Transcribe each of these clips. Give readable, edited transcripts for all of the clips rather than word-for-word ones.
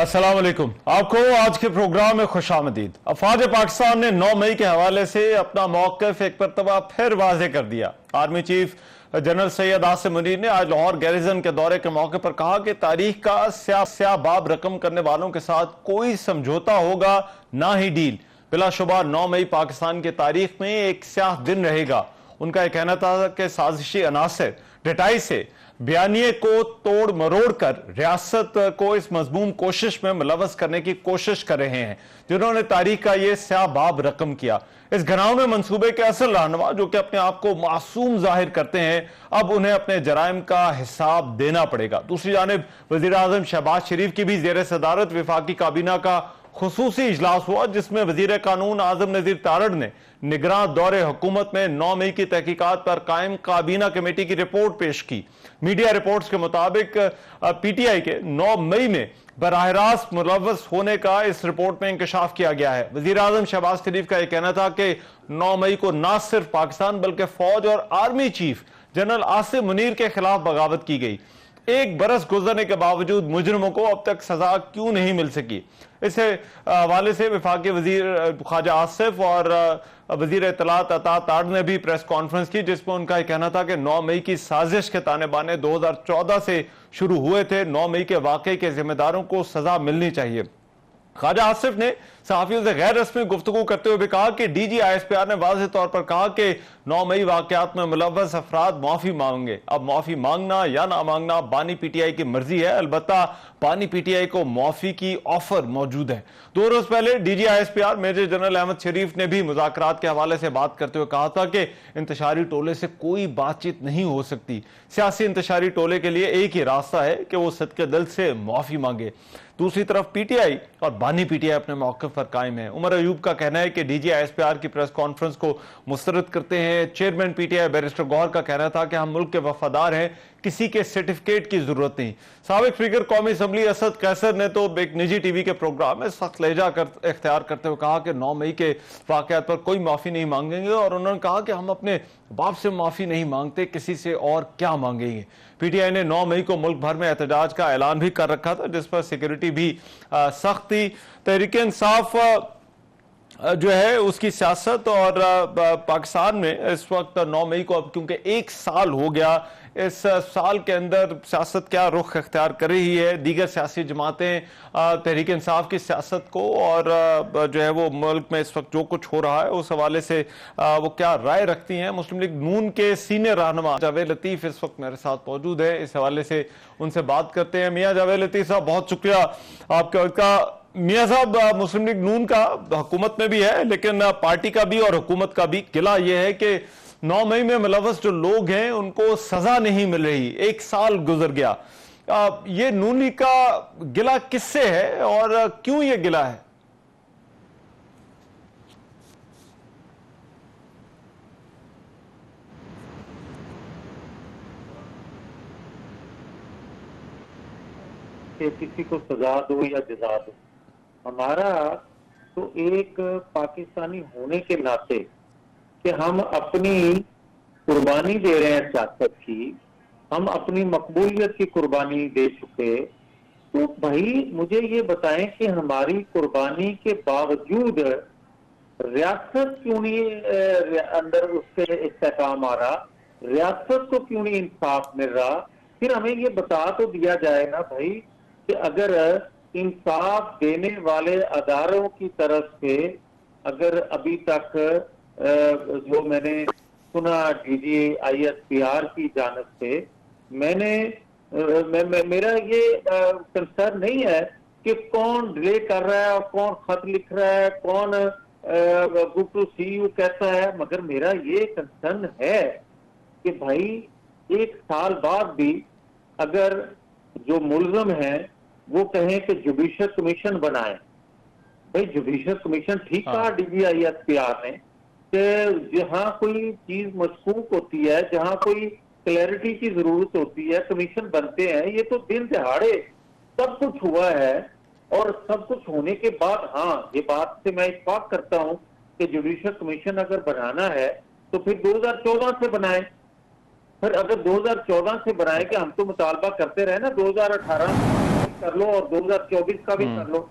अस्सलाम वालेकुम। आपको आज के प्रोग्राम में खुशामदीद। अफवाज पाकिस्तान ने 9 मई के हवाले से अपना मौक़िफ़ एक मरतबा फिर वाज़े कर दिया। Army chief general Syed Asim Munir ने आज लाहौर गैरिजन के दौरे के मौके पर कहा कि तारीख का स्याह बाब रकम करने वालों के साथ कोई समझौता होगा ना ही डील। बिलाशुबा 9 मई पाकिस्तान की तारीख में एक स्याह दिन रहेगा। उनका यह कहना था कि साजिशी अनासर डटाई से बयानिए को तोड़ मरोड़ कर रियासत को इस मजमूम कोशिश में मुलवस करने की कोशिश कर रहे हैं, जिन्होंने तारीख का यह स्याह बाब रकम किया। इस घराने मंसूबे के असल रहनुमा, जो कि अपने आप को मासूम जाहिर करते हैं, अब उन्हें अपने जराइम का हिसाब देना पड़ेगा। दूसरी जानिब वजीर आजम शहबाज शरीफ की भी जेर सदारत विफाकी काबीना का खुसूसी इजलास हुआ, जिसमें वजीर कानून आजम नजीर तारड़ ने निगरान दौरे हुकूमत में 9 मई की तहकीकात पर कायम काबीना कमेटी की रिपोर्ट पेश की। मीडिया रिपोर्ट्स के मुताबिक पीटीआई के 9 मई में बराह रास्त मुलव्वस होने का इस रिपोर्ट में इंकशाफ किया गया है। वजीर आजम शहबाज शरीफ का यह कहना था कि 9 मई को न सिर्फ पाकिस्तान बल्कि फौज और army chief general Asim Munir के खिलाफ बगावत की गई। एक बरस गुजरने के बावजूद मुजरिमों को अब तक सजा क्यों नहीं मिल सकी। इस हवाले से वफाकी वजीर ख्वाजा आसिफ और वजीर इत्तलात अता ताड़ ने भी प्रेस कॉन्फ्रेंस की, जिसमें उनका कहना था कि 9 मई की साजिश के ताने बाने 2014 से शुरू हुए थे। 9 मई के वाकये के जिम्मेदारों को सजा मिलनी चाहिए। ख्वाजा आसिफ ने सहाफियों से गैर रस्मी गुफ्तगू करते हुए भी कहा कि डीजी ISPR ने वाज़ेह तौर पर कहा कि 9 मई वाकयात में मुलव्वस अफराद माफी मांगेंगे। अब माफी मांगना या ना मांगना बानी PTI की मर्जी है, अलबत्ता बानी PTI को माफी की ऑफर मौजूद है। 2 रोज पहले DG ISPR major general Ahmad Sharif ने भी मुज़ाकरात के हवाले से बात करते हुए कहा था कि इंतशारी टोले से कोई बातचीत नहीं हो सकती। सियासी इंतशारी टोले के लिए एक ही रास्ता है कि वो सदके दिल से माफी मांगे। दूसरी तरफ PTI और बानी PTI अपने मौक़िफ़ पर कायम है। उमर अयूब का कहना है कि डीजी ISPR की प्रेस कॉन्फ्रेंस को मुस्तरद करते हैं। चेयरमैन PTI बैरिस्टर गौहर का कहना था कि हम मुल्क के वफादार हैं, किसी के सर्टिफिकेट की जरूरत नहीं। साबिक स्पीकर कौमी असम्बली असद कैसर ने तो एक निजी टीवी के प्रोग्राम में सख्त लहजा इख्तियार करते हुए कहा कि 9 मई के वाकयात पर कोई माफी नहीं मांगेंगे, और उन्होंने कहा कि हम अपने बाप से माफी नहीं मांगते, किसी से और क्या मांगेंगे। PTI ने 9 मई को मुल्क भर में एहतजाज का ऐलान भी कर रखा था, जिस पर सिक्योरिटी भी सख्त थी। तहरीक इंसाफ जो है उसकी सियासत और पाकिस्तान में इस वक्त 9 मई को, अब क्योंकि 1 साल हो गया, इस साल के अंदर सियासत क्या रुख इख्तियार कर रही है। दीगर सियासी जमातें तहरीक इंसाफ की सियासत को और जो है वो मुल्क में इस वक्त जो कुछ हो रहा है उस हवाले से वो क्या राय रखती हैं। मुस्लिम लीग नून के सीनियर रहनुमा जावेद लतीफ इस वक्त मेरे साथ मौजूद है। इस हवाले से उनसे बात करते हैं। मियाँ जावेद लतीफ साहब, बहुत शुक्रिया आपके वक्त का। मियाँ साहब, मुस्लिम लीग नून का हुकूमत में भी है, लेकिन पार्टी का भी और हुकूमत का भी गिला यह है कि 9 मई में मुलव्वस जो लोग हैं उनको सजा नहीं मिल रही। 1 साल गुजर गया। ये नून लीग का गिला किससे है और क्यों ये गिला है? कि किसी को सजा दो या जजा दो। हमारा तो एक पाकिस्तानी होने के नाते कि हम अपनी कुर्बानी दे रहे हैं सियासत की, हम अपनी मकबूलियत की कुर्बानी दे चुके, तो भाई मुझे ये बताएं कि हमारी कुर्बानी के बावजूद रियासत क्यों नहीं अंदर उससे इस्तेकाम आ रहा, रियासत को क्यों नहीं इंसाफ मिल रहा। फिर हमें ये बता तो दिया जाए ना भाई कि अगर इंसाफ देने वाले अदारों की तरफ से अगर अभी तक जो मैंने सुना DG ISPR की जानब से, मेरा ये कंसर्न नहीं है कि कौन डिले कर रहा है और कौन खत लिख रहा है, कौन बुक टू सी यू कहता है, मगर मेरा ये कंसर्न है कि भाई 1 साल बाद भी अगर जो मुलजम है वो कहें कि जुडिशल कमीशन बनाए। भाई जुडिशल कमीशन ठीक कहा DG ISPR ने कि जहां कोई चीज मशकूक होती है, जहां कोई क्लैरिटी की जरूरत होती है, कमीशन बनते हैं। ये तो दिन दहाड़े सब कुछ हुआ है, और सब कुछ होने के बाद हाँ, ये बात से मैं इत्तेफाक करता हूं कि जुडिशल कमीशन अगर बनाना है तो फिर 2014 से बनाए। फिर अगर 2014 से बनाए कि हम तो मुतालबा करते रहे ना 2018 कर लो और 2024 का भी कर लो,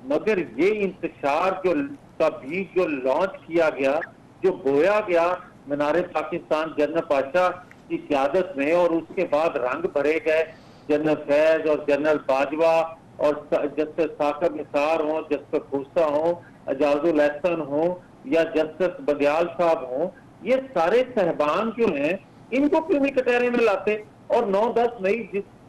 मगर ये इंतशार जो का बीज जो लॉन्च किया गया, जो बोया गया मीनारे पाकिस्तान जनरल पाशा की क़यादत में, और उसके बाद रंग भरे गए जनरल फैज और जनरल बाजवा और जस्टिस साकिब निसार हो, जस्टिस खोसा हो, एजाजुल एहसन हो या जस्टिस बदियाल साहब हो, ये सारे साहबान जो हैं इनको क्यों नहीं कटहरे में लाते? और 9-10 मई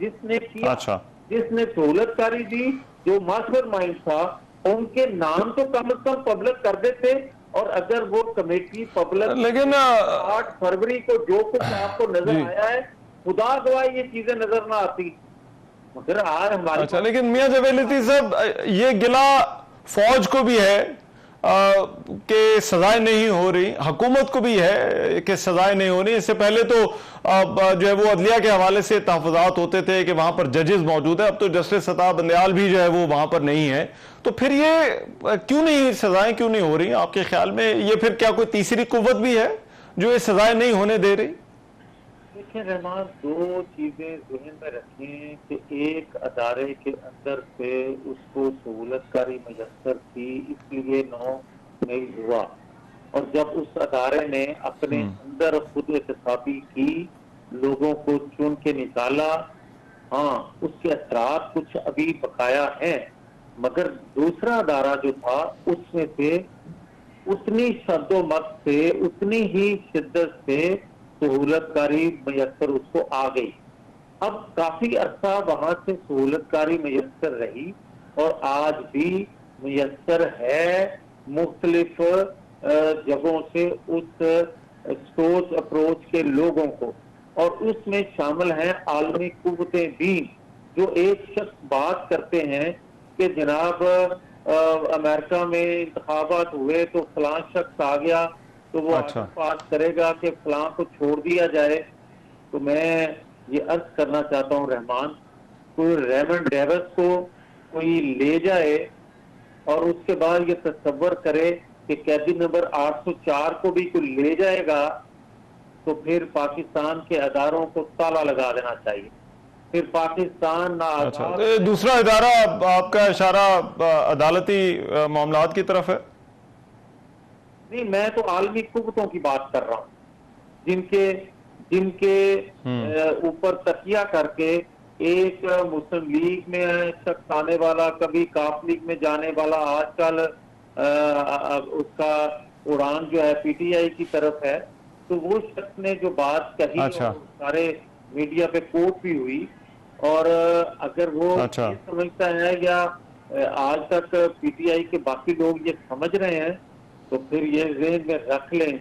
जिसने किया, अच्छा, जिसने सहूलतकारी दी, जो मास्टरमाइंड था, उनके नाम तो कम से कम पब्लिक कर देते। और अगर वो कमेटी पब्लिक, लेकिन 8 फरवरी को जो कुछ आपको नजर जी। आया है, खुदा गवाह ये चीजें नजर ना आती। मगर आज हमारी अच्छा, लेकिन मियां जवेलती साहब, ये गिला फौज को भी है कि सजाएं नहीं हो रही, हुकूमत को भी है कि सजाएं नहीं हो रही। इससे पहले तो जो है वो अदलिया के हवाले से तहफ़्फ़ुज़ात होते थे कि वहां पर जजेस मौजूद है, अब तो जस्टिस सता बंदयाल भी जो है वो वहां पर नहीं है। तो फिर ये क्यों नहीं, सजाएं क्यों नहीं हो रही आपके ख्याल में? ये फिर क्या कोई तीसरी कुव्वत भी है जो ये सजाएं नहीं होने दे रही? देखिए रहमान, दो चीजें ज़हन में रखें कि एक अदारे के अंदर से उसको सहूलतकारी मैसर थी, इसलिए 9 मई हुआ। और जब उस अदारे ने अपने अंदर खुद एहतसाबी की, लोगों को चुन के निकाला, हाँ उसके असरात कुछ अभी बकाया हैं, मगर दूसरा अदारा जो था उसमें से उतनी शद्दोमत से, उतनी ही शिद्दत से सहूलतकारी मैसर उसको आ गई। अब काफी अरसा वहां से सहूलतकारी मैसर रही और आज भी मैसर है मुख्तलिफ जगहों से उस सोच अप्रोच के लोगों को, और उसमें शामिल हैं आलमी कुव्वतें भी, जो एक शख्स बात करते हैं कि जनाब अमेरिका में इंतखाबात हुए तो फलां शख्स आ गया तो वो अच्छा। पास करेगा कि फलां को छोड़ दिया जाए। तो मैं ये अर्ज करना चाहता हूँ रहमान, कोई रेमंड डेविस को कोई ले जाए और उसके बाद ये तस्वर करे कि कैदी नंबर 804 को भी कोई ले जाएगा, तो फिर पाकिस्तान के अदारों को ताला लगा देना चाहिए। फिर पाकिस्तान ना अच्छा, तो ये दूसरा इदारा आपका इशारा अदालती मामलात की तरफ है? नहीं, मैं तो आलमी कुव्वतों की बात कर रहा हूँ, जिनके जिनके ऊपर तकिया करके एक मुस्लिम लीग में शख्स आने वाला, कभी काफ लीग में जाने वाला, आजकल उसका उड़ान जो है पीटीआई की तरफ है। तो वो शख्स ने जो बात कही, अच्छा। सारे मीडिया पे कोट भी हुई, और अगर वो अच्छा। ये समझता है या आज तक पीटीआई के बाकी लोग ये समझ रहे हैं, तो फिर ये ज़हन में रख लें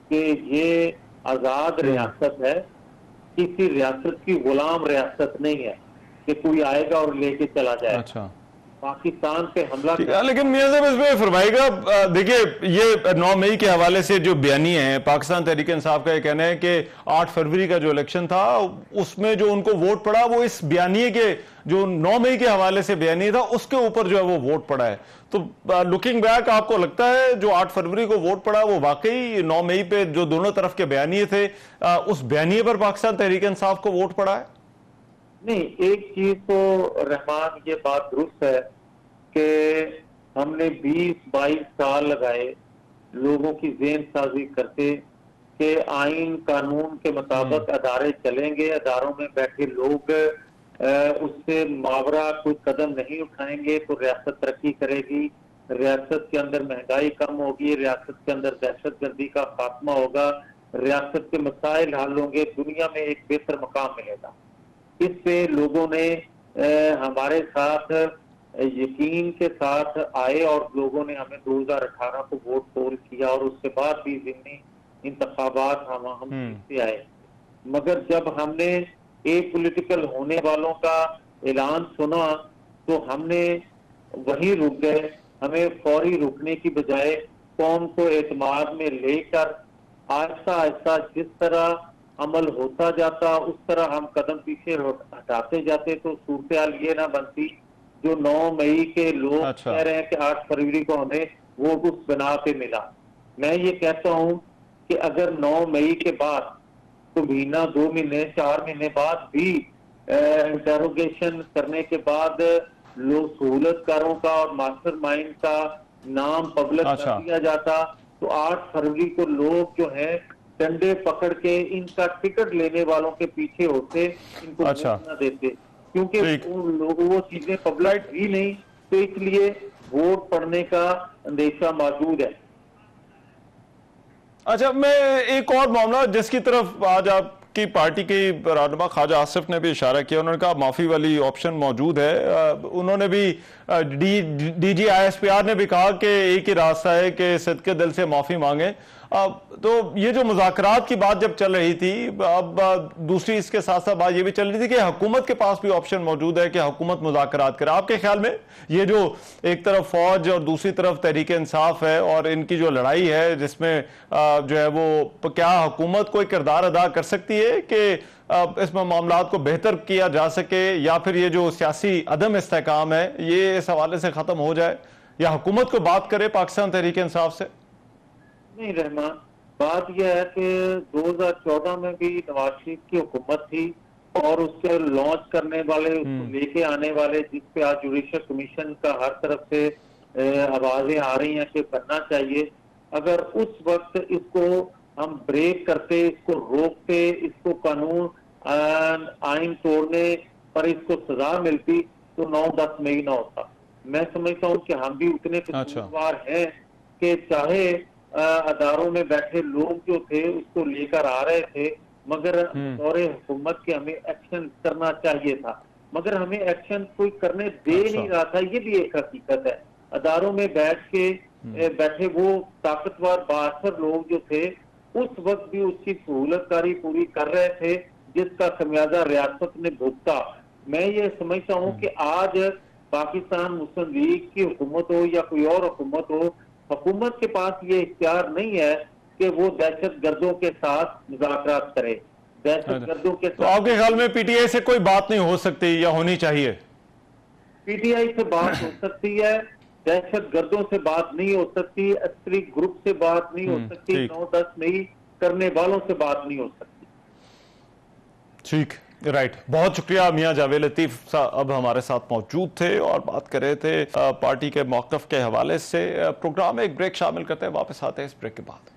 कि ये आजाद रियासत है, किसी रियासत की गुलाम रियासत नहीं है कि कोई आएगा और लेके चला जाए। अच्छा, पाकिस्तान पे हमला ठीक है। लेकिन मियां साहब इसमें फरमाइएगा, देखिए ये 9 मई के हवाले से जो बयानी है, पाकिस्तान तहरीक इंसाफ का ये कहना है कि 8 फरवरी का जो इलेक्शन था उसमें जो उनको वोट पड़ा वो इस बयानी के, जो 9 मई के हवाले से बयानी था उसके ऊपर जो है वो वोट पड़ा है। तो लुकिंग बैक आपको लगता है जो 8 फरवरी को वोट पड़ा वो वाकई 9 मई पे जो दोनों तरफ के बयानिए थे उस बयानिए पर पाकिस्तान तहरीक इंसाफ को वोट पड़ा है? नहीं, एक चीज तो रहमान ये बात दुरुस्त है कि हमने 20-22 साल लगाए लोगों की ज़हन साजी करते कि आइन कानून के मुताबिक अदारे चलेंगे, अदारों में बैठे लोग उससे मावरा कोई कदम नहीं उठाएंगे तो रियासत तरक्की करेगी, रियासत के अंदर महंगाई कम होगी, रियासत के अंदर दहशतगर्दी का खात्मा होगा, रियासत के मसाइल हल होंगे, दुनिया में एक बेहतर मकाम मिलेगा। इस पे लोगों ने हमारे साथ यकीन के साथ आए और लोगों ने हमें 2018 को वोट पोल किया और उसके बाद भी ज़िमनी इंतखाबात हम से आए। मगर जब हमने एक पॉलिटिकल होने वालों का ऐलान सुना तो हमने वहीं रुक गए। हमें फौरी रुकने की बजाय कौम को एतमाद में लेकर आहिस्ता आहिस्ता जिस तरह अमल होता जाता उस तरह हम कदम पीछे हटाते जाते, तो सूरत हाल ये ना बनती जो 9 मई के लोग कह रहे हैं कि 8 फरवरी को हमें वोट उस बिना पे मिला। मैं ये कहता हूं कि अगर 9 मई के बाद तो महीना, 2 महीने, 4 महीने बाद भी इंटेरोगेशन करने के बाद लोग सहूलतकारों का और मास्टरमाइंड का नाम पब्लिक अच्छा। कर दिया जाता, तो 8 फरवरी को लोग जो है डंडे पकड़ के इनका टिकट लेने वालों के पीछे होते, इनको अच्छा। वोट न देते, क्योंकि ठीक। वो चीजें पब्लिक ही नहीं, तो इसलिए वोट पड़ने का अंदेशा मौजूद है। अच्छा, मैं एक और मामला जिसकी तरफ आज आपकी पार्टी के रहनुमा ख्वाजा आसिफ ने भी इशारा किया, उन्होंने कहा माफी वाली ऑप्शन मौजूद है। उन्होंने भी डीजी ISPR ने भी कहा कि एक ही रास्ता है कि सदके दिल से माफी मांगे। तो ये जो मुज़ाकरात की बात जब चल रही थी, अब दूसरी इसके साथ साथ बात ये भी चल रही थी कि हुकूमत के पास भी ऑप्शन मौजूद है कि हुकूमत मुज़ाकरात करे। आपके ख्याल में ये जो एक तरफ फौज और दूसरी तरफ तहरीक इंसाफ है और इनकी जो लड़ाई है जिसमें जो है वो, क्या हुकूमत कोई किरदार अदा कर सकती है कि इसमें मामलात को बेहतर किया जा सके, या फिर ये जो सियासी अदम इस्तेहकाम है ये इस हवाले से खत्म हो जाए, या हुकूमत को बात करे पाकिस्तान तहरीक इंसाफ से? नहीं रहमान, बात यह है कि 2014 में भी नवाज शरीफ की हुकूमत थी और उसके लॉन्च करने वाले, उसको लेके आने वाले, जिस पे आज जुडिशल कमीशन का हर तरफ से आवाजें आ रही हैं कि करना चाहिए। अगर उस वक्त इसको हम ब्रेक करते, इसको रोकते, इसको कानून आइन तोड़ने पर इसको सजा मिलती, तो 9-10 मई ना होता। मैं समझता हूँ कि हम भी उतने कसूरवार हैं कि चाहे अदारों में बैठे लोग जो थे उसको लेकर आ रहे थे, मगर दौरे हुकूमत के हमें एक्शन करना चाहिए था, मगर हमें एक्शन कोई करने दे नहीं रहा था। ये भी एक हकीकत है। अदारों में बैठे वो ताकतवर बासर लोग जो थे उस वक्त भी उसकी सहूलतकारी पूरी कर रहे थे, जिसका खमियाजा रियासत ने भुगता। मैं ये समझता हूँ कि आज पाकिस्तान मुस्लिम लीग की हुकूमत हो या कोई और हुकूमत हो, हुकूमत के पास ये इख्तियार नहीं है कि वो दहशत गर्दों के साथ मुज़ाकरात करे। दहशत गर्दों के तो आपके ख्याल में PTI से कोई बात नहीं हो सकती या होनी चाहिए? PTI से बात हो सकती है, दहशत गर्दों से बात नहीं हो सकती, अस्करी ग्रुप से बात नहीं हो सकती, 9-10 मई करने वालों से बात नहीं हो सकती। ठीक, राइट। बहुत शुक्रिया। मियां जावेद लतीफ अब हमारे साथ मौजूद थे और बात कर रहे थे पार्टी के मौक़िफ़ के हवाले से। प्रोग्राम में एक ब्रेक शामिल करते हैं, वापस आते हैं इस ब्रेक के बाद।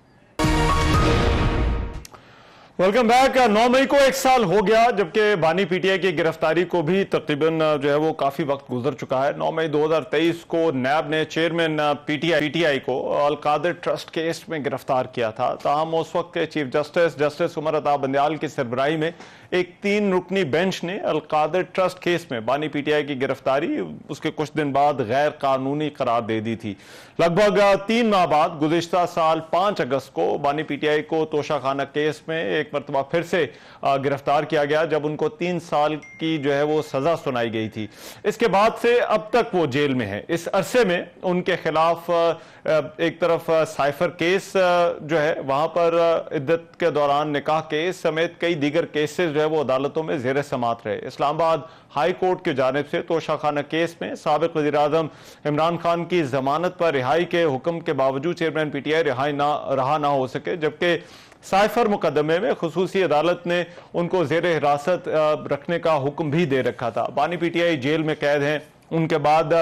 Welcome back. 9 मई को 1 साल हो गया जबकि बानी PTI की गिरफ्तारी को भी तकरीबन जो है वो काफी वक्त गुजर चुका है। 9 मई 2023 को नैब ने चेयरमैन PTI को अलकादर ट्रस्ट केस में गिरफ्तार किया था। ताहम उस वक्त के चीफ जस्टिस उमर अता बंदियाल की सरबराही में एक 3 रुकनी बेंच ने अलकादर ट्रस्ट केस में बानी PTI की गिरफ्तारी उसके कुछ दिन बाद गैर कानूनी करार दे दी थी। लगभग 3 माह बाद गुज़िश्ता साल 5 अगस्त को बानी PTI को तोशाखाना केस में एक मरतबा फिर से गिरफ्तार किया गया, जब उनको 3 साल की जो है वो सजा सुनाई गई थी। इसके बाद से अब तक वो जेल में है। इस अरसे में उनके खिलाफ एक तरफ साइफर केस जो है वहां पर इद्दत के दौरान निकाह केस समेत कई दीगर केसेस जो है वो अदालतों में जेर समात रहे। इस्लामाबाद हाई कोर्ट की जानिब से तोशाखाना केस में साबिक वज़ीर-ए-आज़म इमरान खान की जमानत पर रिहाई के हुक्म के बावजूद चेयरमैन PTI रहा ना हो सके, जबकि साइफर मुकदमे में खुसूसी अदालत ने उनको जेर हिरासत रखने का हुक्म भी दे रखा था। बानी PTI जेल में कैद हैं। उनके बाद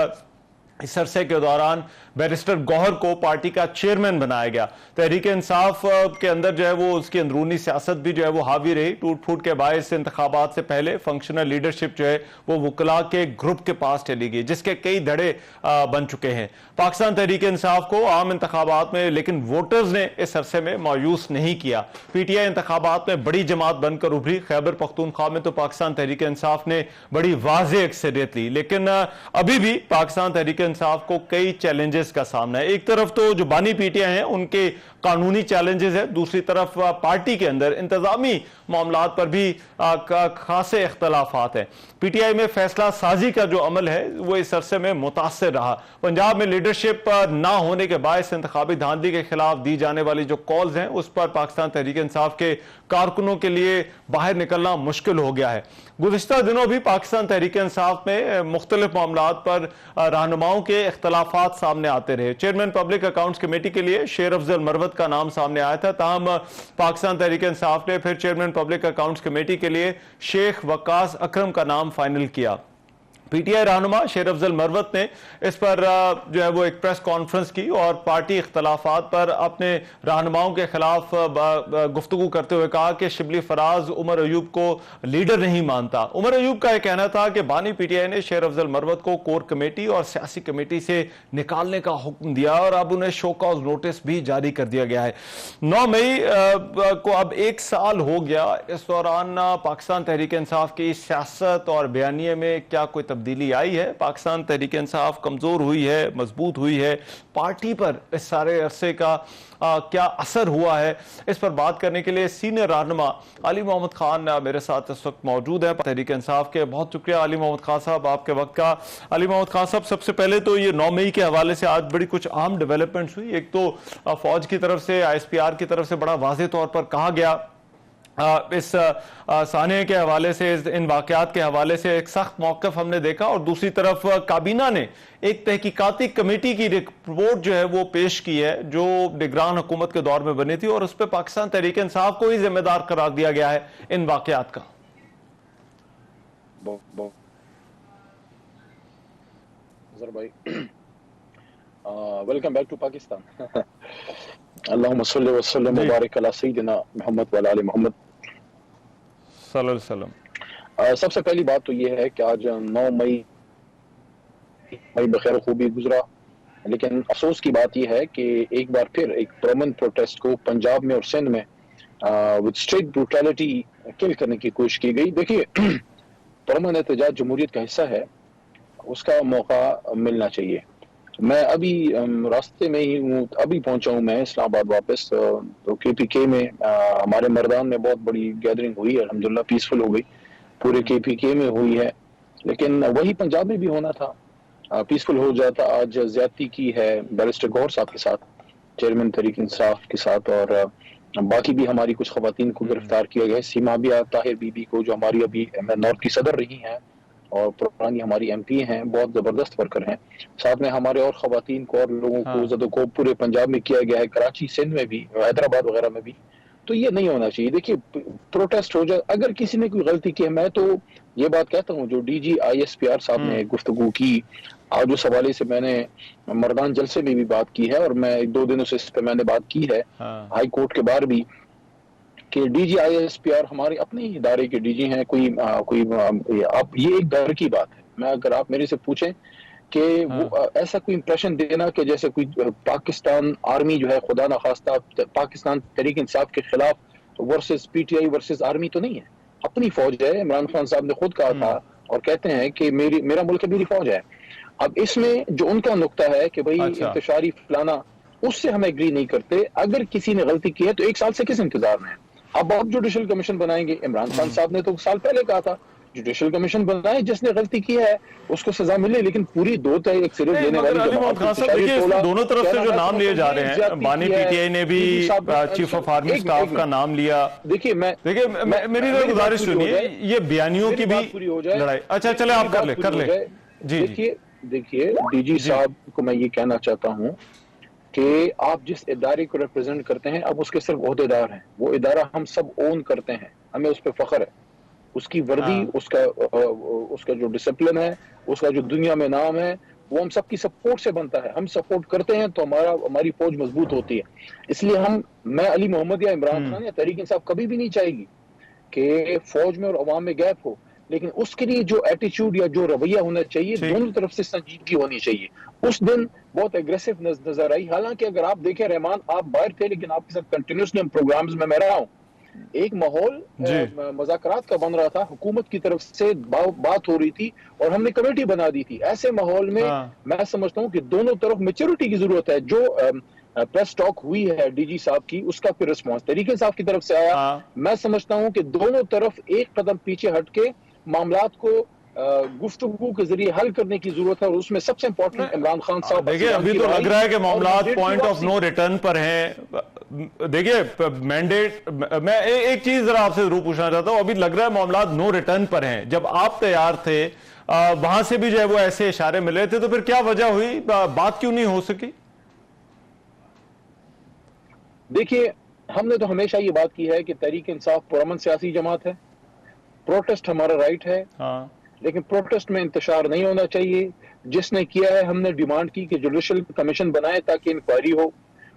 इस अरसे के दौरान बैरिस्टर गौहर को पार्टी का चेयरमैन बनाया गया। तहरीक इंसाफ के अंदर जो है वो उसकी अंदरूनी सियासत भी जो है वो हावी रही। टूट फूट के बायस इंतखाबात से पहले फंक्शनल लीडरशिप जो है वो वकला के ग्रुप के पास चली गई, जिसके कई धड़े बन चुके हैं। पाकिस्तान तहरीक इंसाफ को आम इंतखाबात में लेकिन वोटर्स ने इस अरसे में मायूस नहीं किया। PTI इंतखाबात में बड़ी जमात बनकर उभरी। खैबर पख्तूनख्वा में तो पाकिस्तान तहरीक इंसाफ ने बड़ी वाज़ेह अक्सरियत ली, लेकिन अभी भी पाकिस्तान तहरीक इंसाफ को कई चैलेंजेस का सामना है। एक तरफ तो जो बानी PTI हैं उनके कानूनी चैलेंजेस है, दूसरी तरफ पार्टी के अंदर इंतजामी मामलात पर भी खासे इख्तलाफात हैं। PTI में फैसला साजी का जो अमल है वो इस अरसे में मुतासिर रहा। पंजाब में लीडरशिप ना होने के बायस इंतखाबी धांधली के खिलाफ दी जाने वाली जो कॉल्स हैं उस पर पाकिस्तान तहरीक इंसाफ के कारकुनों के लिए बाहर निकलना मुश्किल हो गया है। गुज़िश्ता दिनों भी पाकिस्तान तहरीक इंसाफ में मुख्तलिफ मामलात पर रहनुमाओं के इख्तलाफात सामने आते रहे। चेयरमैन पब्लिक अकाउंट्स कमेटी के लिए शेर अफजल मरवत का नाम सामने आया था, ताहम पाकिस्तान तहरीक इंसाफ ने फिर चेयरमैन पब्लिक अकाउंट्स कमेटी के लिए शेख वकास अकरम का नाम फाइनल किया। पीटीआई रहनुमा शेर अफजल मरवत ने इस पर जो है वो एक प्रेस कॉन्फ्रेंस की और पार्टी इख्तलाफात पर अपने रहनुमाओं के खिलाफ गुफ्तगू करते हुए कहा कि शिबली फराज उमर अयूब को लीडर नहीं मानता। उमर अयूब का यह कहना था कि बानी पीटीआई ने शेर अफजल मरवत को कोर कमेटी और सियासी कमेटी से निकालने का हुक्म दिया और अब उन्हें शो कॉज नोटिस भी जारी कर दिया गया है। 9 मई को अब 1 साल हो गया। इस दौरान पाकिस्तान तहरीक इंसाफ की सियासत और बयानिए में क्या कोई तब्दीली आई है? पाकिस्तान तहरीक इंसाफ कमजोर हुई है, मजबूत हुई है? पार्टी पर इस सारे अरसे का क्या असर हुआ है? इस पर बात करने के लिए सीनियर रहनुमा अली मोहम्मद खान मेरे साथ इस वक्त मौजूद है तहरीक इंसाफ के। बहुत शुक्रिया अली मोहम्मद खान साहब आपके वक्त का। अली मोहम्मद खान साहब, सबसे पहले तो ये 9 मई के हवाले से आज बड़ी कुछ अहम डेवलपमेंट्स हुई। एक तो फौज की तरफ से, ISPR की तरफ से बड़ा वाज़ेह तौर पर कहा गया इस सानिया के हवाले से, इन वाकयात के हवाले से एक सख्त मौक़िफ़ हमने देखा, और दूसरी तरफ काबीना ने एक तहकीकाती कमेटी की रिपोर्ट जो है वो पेश की है जो निगरान हुकूमत के दौर में बनी थी, और उस पर पाकिस्तान तहरीक इंसाफ को ही जिम्मेदार करार दिया गया है इन वाकयात का। Welcome back to Pakistan. अल्लाहुम्मा सल्ली व सल्लिम व बारिक अला सय्यिदिना मुहम्मद व अला आलि मुहम्मद सल्लल्लाहु अलैहि वसल्लम। सबसे पहली बात तो ये है कि आज 9 मई बखैर खूबी गुजरा, लेकिन अफसोस की बात यह है कि एक बार फिर एक परमन प्रोटेस्ट को पंजाब में और सिंध में विद स्ट्रेट ब्रूटैलिटी किल करने की कोशिश की गई। देखिए, परमन एहतजाज जमहूरियत का हिस्सा है, उसका मौका मिलना चाहिए। मैं अभी रास्ते में ही हूँ, अभी पहुंचा हूँ मैं इस्लामाबाद वापस। तो KPK में हमारे मर्दान में बहुत बड़ी गैदरिंग हुई है, अल्हम्दुलिल्लाह पीसफुल हो गई, पूरे KPK में हुई है, लेकिन वही पंजाब में भी होना था, पीसफुल हो जाता। आज ज्यादती की है बैरिस्टर गौहर साहब के साथ, चेयरमैन तहरीक इंसाफ के साथ, और बाकी भी हमारी कुछ खवातीन को गिरफ्तार किया गया है। सीमा बिया ताहिर बीबी को, जो हमारी अभी नॉर्थ की सदर रही हैं और पुरानी हमारी MP हैं, बहुत जबरदस्त वर्कर हैं। साथ में हमारे और खवातीन को और लोगों को जदों को पूरे पंजाब में किया गया है, कराची, सिंध में भी, हैदराबाद वगैरह में भी। तो ये नहीं होना चाहिए। देखिए, प्रोटेस्ट हो जाए, अगर किसी ने कोई गलती की है, मैं तो ये बात कहता हूँ जो DG ISPR साहब ने गुफ्तगू की, आज उस हवाले से मैंने मर्दान जलसे में भी बात की है, और मैं 2 दिनों से इस पर मैंने बात की है हाई कोर्ट के बाहर भी, कि DG ISPR हमारे अपने ही इदारे के DG हैं। अब ये एक डर की बात है। मैं, अगर आप मेरे से पूछें कि वो ऐसा कोई इंप्रेशन देना कि जैसे कोई पाकिस्तान आर्मी जो है, खुदा ना खास्ता पाकिस्तान तहरीक इंसाफ के खिलाफ वर्सेस PTI वर्सेस आर्मी तो नहीं है, अपनी फौज है। इमरान खान साहब ने खुद कहा था और कहते हैं कि मेरा मुल्क मेरी फौज है। अब इसमें जो उनका नुक्ता है कि भाई इंतशारी फलाना, उससे हम एग्री नहीं करते। अगर किसी ने गलती की है तो 1 साल से किस इंतजार में है? अब आप जुडिशल कमीशन बनाएंगे, इमरान खान साहब ने तो साल पहले कहा था जुडिशल कमीशन बनाए, जिसने गलती की है उसको सजा मिले, लेकिन पूरी दो तय एक सिर्फ देने वाली दोनों तरफ से जो नाम लिए जा रहे हैं, बानी PTI ने भी चीफ ऑफ आर्मी स्टाफ का नाम लिया। देखिए मेरी तो गुजारिश सुनिए, ये बयानियों की भी लड़ाई। अच्छा चले, आप कर ले जी। देखिए DG साहब को मैं ये कहना चाहता हूँ कि आप जिस इदारे को रिप्रेजेंट करते हैं, अब उसके सिर्फ ओहदेदार हैं। वो इदारा हम सब ओन करते हैं, हमें उस पर फख्र है। उसकी वर्दी, उसका जो डिसिप्लिन है, उसका जो दुनिया में नाम है, वो हम सबकी सपोर्ट से बनता है। हम सपोर्ट करते हैं तो हमारी फौज मजबूत होती है। इसलिए मैं अली मोहम्मद या इमरान खान या तहरीक इंसाफ कभी भी नहीं चाहेगी कि फौज में और अवाम में गैप हो, लेकिन उसके लिए जो एटीट्यूड या जो रवैया होना चाहिए, दोनों तरफ से संजीदगी होनी चाहिए। उस दिन बहुत एग्रेसिव नजर आई। हालांकि अगर आप देखें रहमान, आप बाहर थे, लेकिन आपके साथ कंटिन्यूसली हम प्रोग्राम्स में मैं रहा हूँ। एक माहौल मुज़ाकरात का बन रहा था, हुकूमत की तरफ से बात हो रही थी और हमने कमेटी बना दी थी। ऐसे माहौल में मैं समझता हूँ कि दोनों तरफ मैच्योरिटी की जरूरत है। जो प्रेस टॉक हुई है DG साहब की, उसका फिर रिस्पॉन्स तरीके साहब की तरफ से आया। मैं समझता हूँ कि दोनों तरफ एक कदम पीछे हटके मामलात को गुफ्तगू के जरिए हल करने की जरूरत है, और उसमें सबसे इंपॉर्टेंट इमरान खान साहब। देखिए, अभी तो लग रहा है कि मामलात पॉइंट ऑफ नो रिटर्न पर हैं। देखिए, मैंडेट, मैं एक चीज जरा आपसे जरूर पूछना चाहता हूं, अभी लग रहा है मामलात नो रिटर्न पर हैं। जब आप तैयार थे वहां से भी जो है वो ऐसे इशारे मिले थे, तो फिर क्या वजह हुई, बात क्यों नहीं हो सकी? देखिए, हमने तो हमेशा ये बात की है कि तहरीक इंसाफ पुरअमन सियासी जमात है, प्रोटेस्ट हमारा राइट है, हाँ, लेकिन प्रोटेस्ट में इंतशार नहीं होना चाहिए। जिसने किया है, हमने डिमांड की कि जुडिशल कमीशन बनाए ताकि इंक्वायरी हो।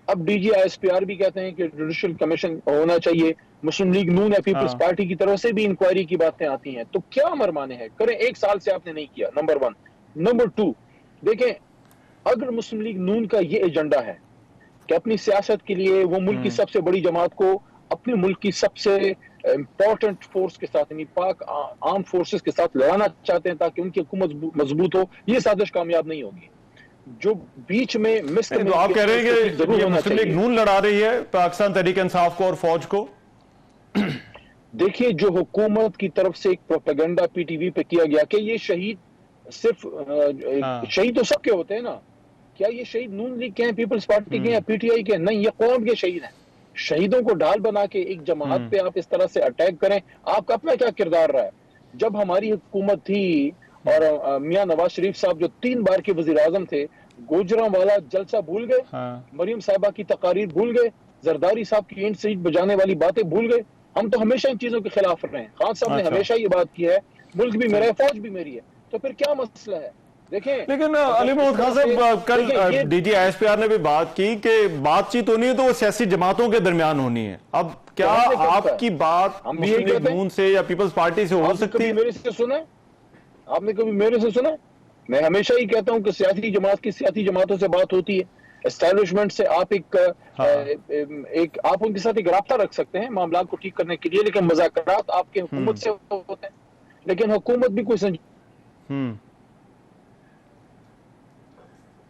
अब डीजी ISPR भी कहते हैं कि जुडिशल कमीशन होना चाहिए। मुस्लिम लीग नून या पीपल्स हाँ। पार्टी की तरफ से भी इंक्वायरी की बातें आती हैं, तो क्या मरमाने हैं? करें, 1 साल से आपने नहीं किया, नंबर 1। नंबर 2, देखें, अगर मुस्लिम लीग नून का ये एजेंडा है कि अपनी सियासत के लिए वो मुल्क की सबसे बड़ी जमात को अपने मुल्क की सबसे इंपॉर्टेंट फोर्स के साथ, यानी पाक आर्म फोर्सेस के साथ लड़ाना चाहते हैं ताकि उनकी हुकूमत मजबूत हो, ये साजिश कामयाब नहीं होगी। जो बीच में तो आप कह रहे हैं कि ये मुस्लिम लीग नून लड़ा रही है पाकिस्तान तहरीक इंसाफ को और फौज को? देखिए, जो हुकूमत की तरफ से एक प्रोपेगेंडा PTV पे किया गया कि ये शहीद सिर्फ शहीद तो सबके होते हैं ना, क्या ये शहीद नून लीग के हैं, पीपल्स पार्टी के हैं, PTI के हैं? नहीं, ये कौम के शहीद हैं। शहीदों को ढाल बना के एक जमात पे आप इस तरह से अटैक करें, आपका अपना क्या किरदार रहा है? जब हमारी हुकूमत थी और मियां नवाज शरीफ साहब जो 3 बार के वजीर आजम थे, गुजरांवाला जलसा भूल गए, मरियम साहिबा की तकारीर भूल गए, जरदारी साहब की ईंट सीट बजाने वाली बातें भूल गए। हम तो हमेशा इन चीजों के खिलाफ रहे हैं। खान साहब ने हमेशा ये बात की है, मुल्क भी मेरा है, फौज भी मेरी है, तो फिर क्या मसला है? देखें, लेकिन अली मोहम्मद खान साहब, कल डीजी ISPR ने भी बात की कि बातचीत होनी है तो वो सियासी जमातों के दरमियान होनी है। अब क्या आपकी बात मुस्लिम लीग नून से या पीपल्स पार्टी से हो सकती है? मेरे से सुना, आपने कभी मेरे से सुना? मैं हमेशा ही कहता हूं कि सियासी जमात की सियासी जमातों से बात होती है। एस्टैब्लिशमेंट से आप एक आप उनके साथ एक राब्ता रख सकते हैं मामला को ठीक करने के लिए, लेकिन मुज़ाकरात आपके हुकूमत से होते हैं। लेकिन हुकूमत भी कोई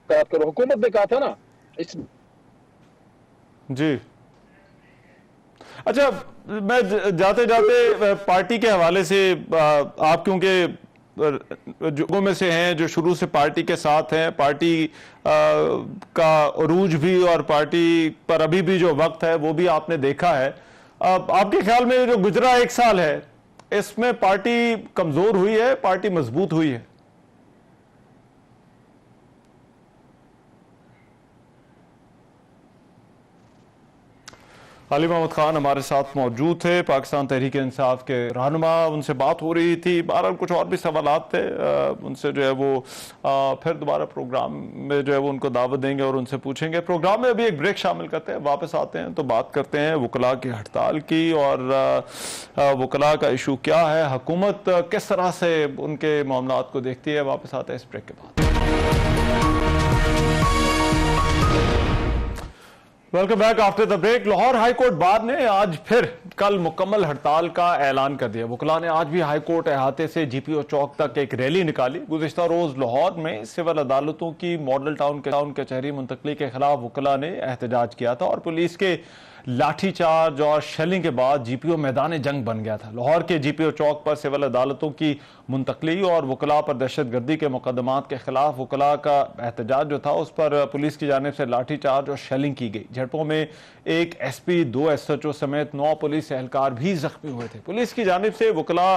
करो, हुकूमत ने कहा था ना इस जी। अच्छा, मैं जाते जाते पार्टी के हवाले से, आप क्योंकि लोगों में से हैं जो शुरू से पार्टी के साथ हैं, पार्टी का उरूज भी और पार्टी पर अभी भी जो वक्त है वो भी आपने देखा है। आपके ख्याल में जो गुजरा 1 साल है, इसमें पार्टी कमजोर हुई है, पार्टी मजबूत हुई है? अली मोहम्मद खान हमारे साथ मौजूद थे, पाकिस्तान तहरीक इंसाफ के रहनुमा, उनसे बात हो रही थी। बहरहाल कुछ और भी सवालात थे, उनसे जो है वो फिर दोबारा प्रोग्राम में जो है वो उनको दावत देंगे और उनसे पूछेंगे। प्रोग्राम में अभी एक ब्रेक शामिल करते हैं, वापस आते हैं तो बात करते हैं वकला की हड़ताल की और वकला का इशू क्या है, हुकूमत किस तरह से उनके मामलात को देखती है। वापस आते हैं इस ब्रेक के बाद। Welcome back after the break. Lahore high court bar ने आज फिर कल मुकम्मल हड़ताल का ऐलान कर दिया। वकला ने आज भी हाई कोर्ट अहाते से GPO चौक तक एक रैली निकाली। गुज़िश्ता रोज लाहौर में सिविल अदालतों की मॉडल टाउन कचहरी मुंतकली के खिलाफ वकला ने एहतजाज किया था और पुलिस के लाठीचार्ज और शेलिंग के बाद GPO मैदान जंग बन गया था। लाहौर के GPO चौक पर सिविल अदालतों की मुंतकली और वकला पर दहशतगर्दी के मुकदमात के खिलाफ वकला का एहतजाज जो था उस पर पुलिस की जानिब से लाठीचार्ज और शेलिंग की गई। झड़पों में एक SP, 2 SHO समेत 9 पुलिस एहलकार भी जख्मी हुए थे। पुलिस की जानिब से वकला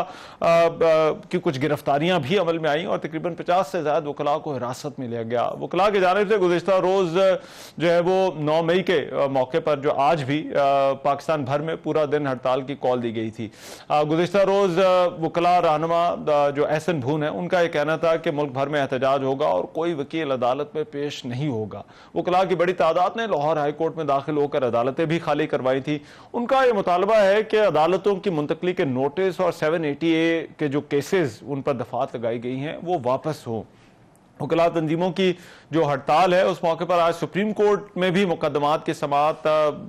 की कुछ गिरफ्तारियां भी अमल में आई और तकरीबन 50 से ज्यादा वकला को हिरासत में लिया गया। वकला की जानिब से गुज़िश्ता रोज जो है वो 9 मई के मौके पर जो आज भी पाकिस्तान भर में पूरा दिन हड़ताल की कॉल दी गई थी। गुज़िश्ता रोज वकला रहनुमा जो एहसन भून है, उनका यह कहना था कि मुल्क भर में एहतजाज होगा और कोई वकील अदालत में पेश नहीं होगा। वकला की बड़ी तादाद ने लाहौर हाई कोर्ट में दाखिल होकर अदालतें भी खाली करवाई थी। उनका यह मुतालबा है कि अदालतों की मुंतकली के नोटिस और 780A के जो केसेस उन पर दफात लगाई गई हैं वो वापस हो। वकला तंजीमों की जो हड़ताल है उस मौके पर आज सुप्रीम कोर्ट में भी मुकदमात की समाअत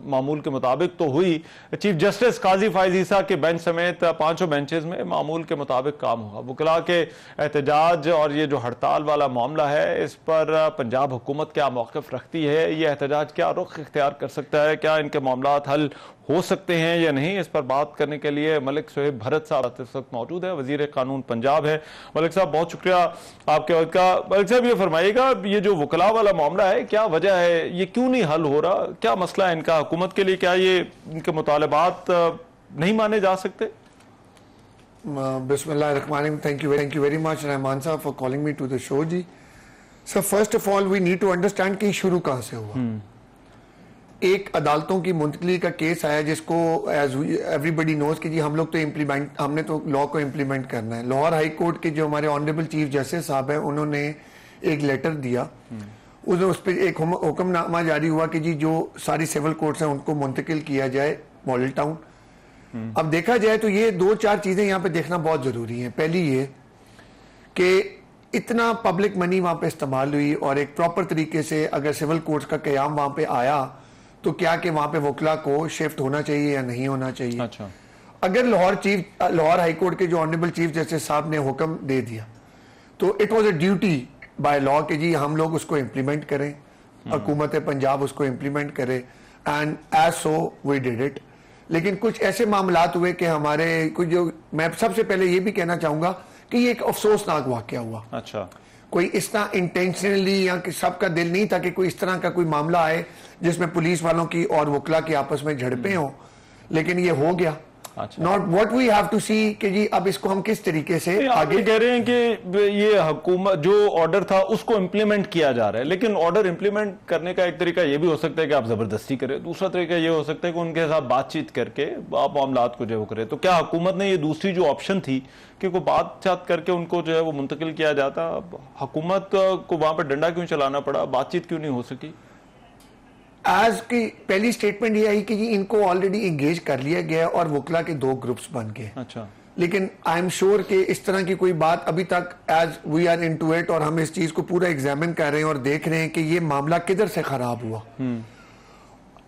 मामूल के मुताबिक तो हुई। चीफ जस्टिस काजी फायज ईसा के बेंच समेत 5 बेंचेस में मामूल के मुताबिक काम हुआ। वकला के एहतजाज और ये जो हड़ताल वाला मामला है इस पर पंजाब हुकूमत क्या मौक़िफ़ रखती है, ये एहतजाज क्या रुख इख्तियार कर सकता है, क्या इनके मामलात हल हो सकते हैं या नहीं, इस पर बात करने के लिए मलिक सोहेब भरत साहब इस वक्त मौजूद है, वजीर कानून पंजाब है। मलिक साहब बहुत शुक्रिया आपके वक्त का। मलिक साहब ये फरमाइएगा, ये जो वकला वाला मामला है क्या वजह है, ये क्यों नहीं हल हो रहा, क्या मसला है इनका हुकूमत के लिए, क्या ये इनके मुतालबात नहीं माने जा सकते? Bismillahirrahmanirrahim. Thank you very much, Rahman साहब, for calling me to the show ji. So first of all, we need to understand कि शुरू कहाँ से हुआ. एक अदालतों की मुंतकली का केस आया जिसको एज एवरीबडी नोज कि जी हमने तो लॉ को इम्प्लीमेंट करना है. लाहौर हाई कोर्ट के जो हमारे ऑनरेबल चीफ जस्टिस साहब हैं उन्होंने एक लेटर दिया. उस पर एक हुक्मनामा जारी हुआ कि जी जो सारी सिविल कोर्ट्स हैं उनको मुंतकिल किया जाए मॉडल टाउन. अब देखा जाए तो ये 2-4 चीजें यहाँ पे देखना बहुत जरूरी है. पहली ये कि इतना पब्लिक मनी वहां पे इस्तेमाल हुई और एक प्रॉपर तरीके से अगर सिविल कोर्ट्स का कयाम वहां पे आया तो क्या कि वहां पे वकला को शिफ्ट होना चाहिए या नहीं होना चाहिए. अच्छा. अगर लाहौर हाई कोर्ट के जो ऑनरेबल चीफ जस्टिस साहब ने हुक्म दे दिया तो it was a duty by law कि जी हम लोग उसको इम्प्लीमेंट करें, हुकूमत पंजाब उसको इम्प्लीमेंट करे, and as so we did it. लेकिन कुछ ऐसे मामलात हुए कि हमारे कुछ जो, मैं सबसे पहले ये भी कहना चाहूंगा कि ये एक अफसोसनाक वाकया हुआ. अच्छा. कोई इस तरह इंटेंशनली या कि सबका दिल नहीं था कि कोई इस तरह का कोई मामला आए जिसमें पुलिस वालों की और वकला की आपस में झड़पें हो, लेकिन ये हो गया. Not what we have to see कि जी अब इसको हम किस तरीके से आगे कह रहे हैं कि ये हुकूमत जो ऑर्डर था उसको इम्प्लीमेंट किया जा रहा है, लेकिन ऑर्डर इम्प्लीमेंट करने का एक तरीका ये भी हो सकता है कि आप जबरदस्ती करें, दूसरा तरीका ये हो सकता है कि उनके साथ बातचीत करके आप मामलात को जो है वो करें. तो क्या हुकूमत ने ये दूसरी जो ऑप्शन थी कि कोई बातचीत करके उनको जो है वो मुंतकिल किया जाता, हुकूमत को वहां पर डंडा क्यों चलाना पड़ा, बातचीत क्यों नहीं हो सकी? आज की पहली स्टेटमेंट ये आई कि जी इनको ऑलरेडी एंगेज कर लिया गया और वकला के 2 ग्रुप्स बन गए. अच्छा. लेकिन आई एम श्योर कि इस तरह की कोई बात अभी तक as we are into it और हम इस चीज को पूरा एग्जामिन कर रहे हैं और देख रहे हैं कि ये मामला किधर से खराब हुआ.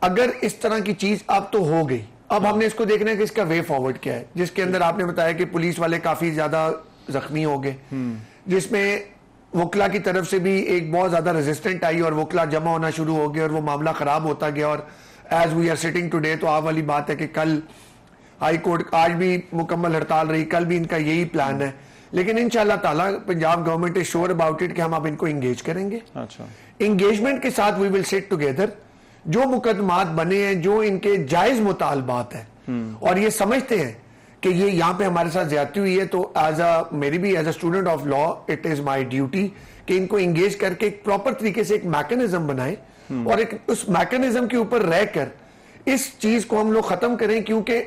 अगर इस तरह की चीज अब तो हो गई, अब हमने इसको देखना है कि इसका वे फॉरवर्ड क्या है, जिसके अंदर आपने बताया कि पुलिस वाले काफी ज्यादा जख्मी हो गए, जिसमें वकला की तरफ से भी एक बहुत ज्यादा रेजिस्टेंट आई और वकला जमा होना शुरू हो गए और वो मामला खराब होता गया. और as we are sitting today तो आप वाली बात है कि कल हाई कोर्ट आज भी मुकम्मल हड़ताल रही, कल भी इनका यही प्लान है. लेकिन इंशाल्लाह ताला Punjab government is sure about it कि हम अब इनको इंगेज करेंगे. अच्छा. इंगेजमेंट के साथ वी विल सिट टुगेदर. जो मुकदमात बने हैं, जो इनके जायज मुतालबात है और ये समझते हैं कि ये यहाँ पे हमारे साथ ज्यादती हुई है, तो मेरी भी as a student of law it is my duty कि इनको एंगेज करके एक प्रॉपर तरीके से एक मैकेनिज्म बनाए और एक उस मैकेनिज्म के ऊपर रहकर इस चीज को हम लोग खत्म करें. क्योंकि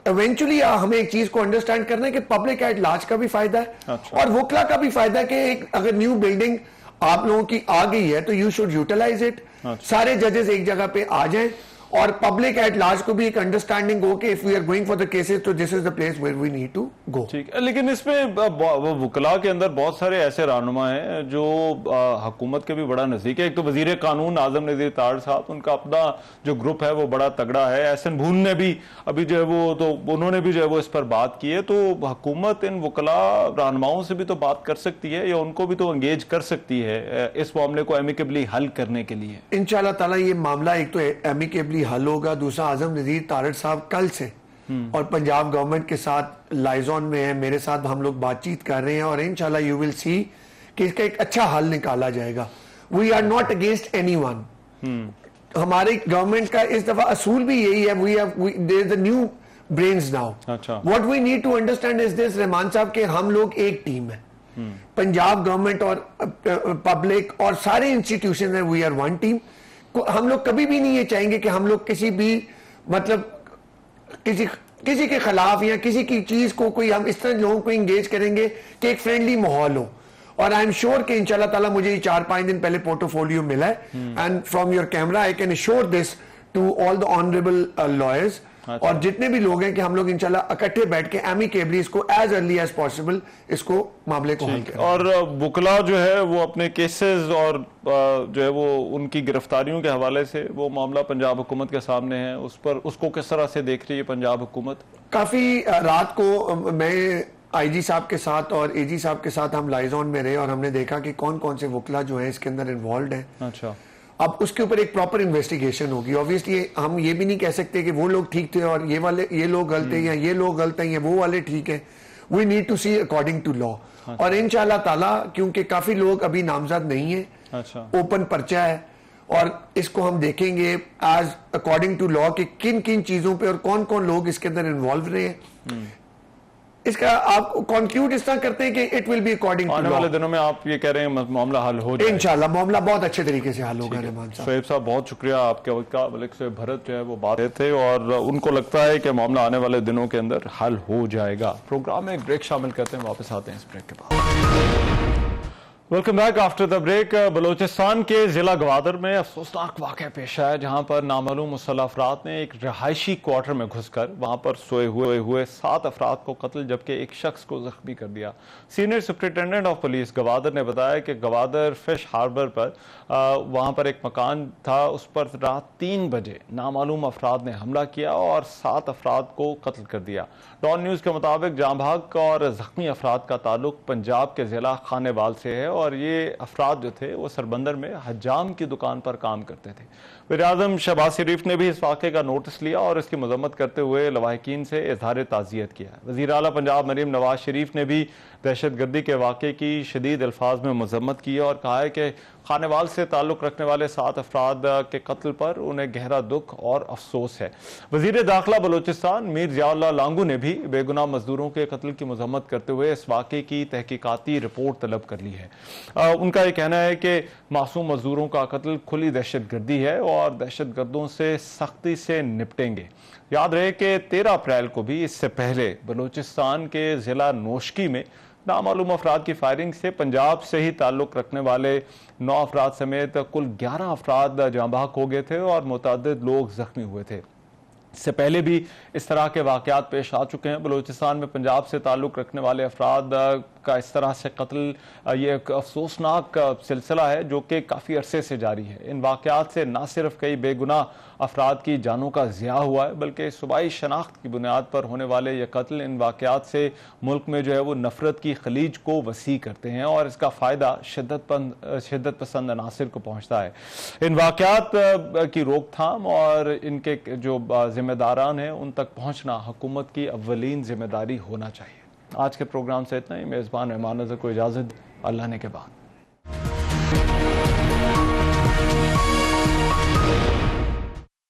इवेंचुअली हमें एक चीज को अंडरस्टैंड करना है कि पब्लिक एट लार्ज का भी फायदा है. अच्छा. और वकला का भी फायदा है कि एक अगर न्यू बिल्डिंग आप लोगों की आ गई है तो यू शुड यूटिलाइज इट. सारे जजेस एक जगह पे आ जाएं और पब्लिक एट लार्ज को भी एक अंडरस्टैंडिंग हो कि if we are going for the cases तो this is the place where we need to go. ठीक है. लेकिन इसमें वकला के अंदर बहुत सारे ऐसे रहनुमा हैं जो हुकूमत के भी बड़ा नजदीक है. एक तो वजीर कानून आजम नजीर तारड़ साहब, उनका अपना जो ग्रुप है वो बड़ा तगड़ा है. एहसन भून ने भी अभी जो है वो तो उन्होंने भी जो है वो इस पर बात की है. तो हुकूमत इन वकला रहनुमाओं से भी तो बात कर सकती है या उनको भी तो एंगेज कर सकती है इस मामले को एमिकेबली हल करने के लिए. इंशाल्लाह ताला ये मामला एक तो एमिकेबली हल होगा. दूसरा आजम नजीर तारड़ साहब कल से और पंजाब गवर्नमेंट के साथ लाइजॉन में है, मेरे साथ हम लोग बातचीत कर रहे हैं और इंशाल्लाह यू विल सी कि इसका एक अच्छा हल निकाला जाएगा. We are not against anyone. हमारी गवर्नमेंट का इस दफा असूल भी यही है. There is a new brains now. What we need to understand is this Rahman sahab के हम लोग एक टीम है. पंजाब गवर्नमेंट और पब्लिक और सारे इंस्टीट्यूशन है, वी आर वन टीम. हम लोग कभी भी नहीं ये चाहेंगे कि हम लोग किसी भी मतलब किसी के खिलाफ या किसी की चीज को कोई हम इस तरह लोगों को इंगेज करेंगे कि एक फ्रेंडली माहौल हो. और आई एम श्योर कि इंशाल्लाह ताला मुझे 4-5 दिन पहले पोर्टफोलियो मिला है and from your camera I can assure this to all the honourable lawyers और जितने भी लोग हैं कि हम लोग इंशाल्लाह इकट्ठे बैठ के एमिकेबली इसको एज अर्ली एज पॉसिबल इसको मामले को हल करें. और वकला जो है वो अपने केसेस और जो है वो उनकी गिरफ्तारियों के हवाले से वो मामला पंजाब हुकूमत के सामने है, उस पर उसको किस तरह से देख रही है पंजाब हुकूमत? काफी रात को मैं आईजी साहब के साथ और एजी साहब के साथ हम लाइजॉन में रहे और हमने देखा कि कौन कौन से वकला जो है इसके अंदर इन्वॉल्व है. अच्छा. अब उसके ऊपर एक प्रॉपर इन्वेस्टिगेशन होगी. ऑब्वियसली हम ये भी नहीं कह सकते कि वो लोग ठीक थे और ये लोग गलत हैं या ये लोग गलत हैं या वो वाले ठीक है. We need to see according to law. और इंशाल्लाह ताला क्योंकि काफी लोग अभी नामजद नहीं है, अच्छा, ओपन पर्चा है और इसको हम देखेंगे एज अकॉर्डिंग टू लॉ कि किन किन चीजों पे और कौन कौन लोग इसके अंदर इन्वॉल्व रहे हैं. इसका आप कंक्लूड इस तरह करते हैं कि इट विल बी अकॉर्डिंग आने टू वाले लॉ। दिनों में आप ये कह रहे हैं मामला हल हो जाएगा इंशाल्लाह मामला बहुत अच्छे तरीके से हल होगा। रहमान साहब, शोएब साहब, बहुत शुक्रिया आपके वक्त का। मलिक से भरत जो है वो बात थे और उनको लगता है कि मामला आने वाले दिनों के अंदर हल हो जाएगा। प्रोग्राम में एक ब्रेक शामिल करते हैं, वापस आते हैं इस ब्रेक के बाद। Welcome back after the break. Balochistan के जिला गवादर में अफसोसनाक वाक़या पेश आया, जहां पर नामालूम मुसल्लह अफराद ने एक रहायशी क्वार्टर में घुसकर वहां पर सोए हुए 7 अफराद को कत्ल जबकि एक शख्स को जख्मी कर दिया। Senior superintendent of police Gwadar ने बताया कि गवादर फिश हार्बर पर वहां पर एक मकान था, उस पर रात 3 बजे नामालूम अफराद ने हमला किया और 7 अफराद को कत्ल कर दिया। डॉन न्यूज़ के मुताबिक जाँ भाग और जख्मी अफराद का ताल्लुक पंजाब के जिला खानेवाल से है और ये अफराद जो थे वो सरबंदर में हजाम की दुकान पर काम करते थे। वज़ीर-ए-आज़म शहबाज शरीफ ने भी इस वाक़े का नोटिस लिया और इसकी मजम्मत करते हुए लवाहिकीन से इजहार ताज़ियत किया। वज़ीर आला पंजाब मरीम नवाज शरीफ ने भी दहशतगर्दी के वाक़े की शदीद अल्फाज में मजम्मत की और कहा है कि खानेवाल से ताल्लुक़ रखने वाले 7 अफराद के कत्ल पर उन्हें गहरा दुख और अफसोस है। वज़ीर दाखिला बलोचिस्तान मीर ज़ियाउल्लाह लांगू ने भी बेगुनाह मजदूरों के कत्ल की मजम्मत करते हुए इस वाक़े की तहकीकाती रिपोर्ट तलब कर ली है। उनका यह कहना है कि मासूम मजदूरों का कत्ल खुली दहशतगर्दी है और दहशतगर्दों से सख्ती से निपटेंगे। याद रहे कि 13 अप्रैल को भी इससे पहले बलोचिस्तान के जिला नोशकी में नामालूम अफराद की फायरिंग से पंजाब से ही ताल्लुक़ रखने वाले 9 अफराद समेत कुल 11 अफराद जाँ बहक हो गए थे और मुतअद्दिद लोग जख्मी हुए थे। इससे पहले भी इस तरह के वाक़यात पेश आ चुके हैं। बलूचिस्तान में पंजाब से ताल्लुक़ रखने वाले अफराद का इस तरह से कत्ल, ये एक अफसोसनाक सिलसिला है जो कि काफ़ी अरसे से जारी है। इन वाक़यात से न सिर्फ कई बेगुनाह अफराद की जानों का ज़िया हुआ है बल्कि सूबाई शनाख्त की बुनियाद पर होने वाले ये कत्ल इन वाक़यात से मुल्क में जो है वो नफ़रत की खलीज को वसी करते हैं और इसका फ़ायदा शिद्दत पसंद अनासिर को पहुँचता है। इन वाक़यात की रोकथाम और इनके जो जिम्मेदारान हैं उन तक पहुँचना हुकूमत की अव्वलीन जिम्मेदारी होना चाहिए। आज के प्रोग्राम से इतना ही। मेज़बान रहमान नज़र को इजाज़त, अल्लाह ने के बाद।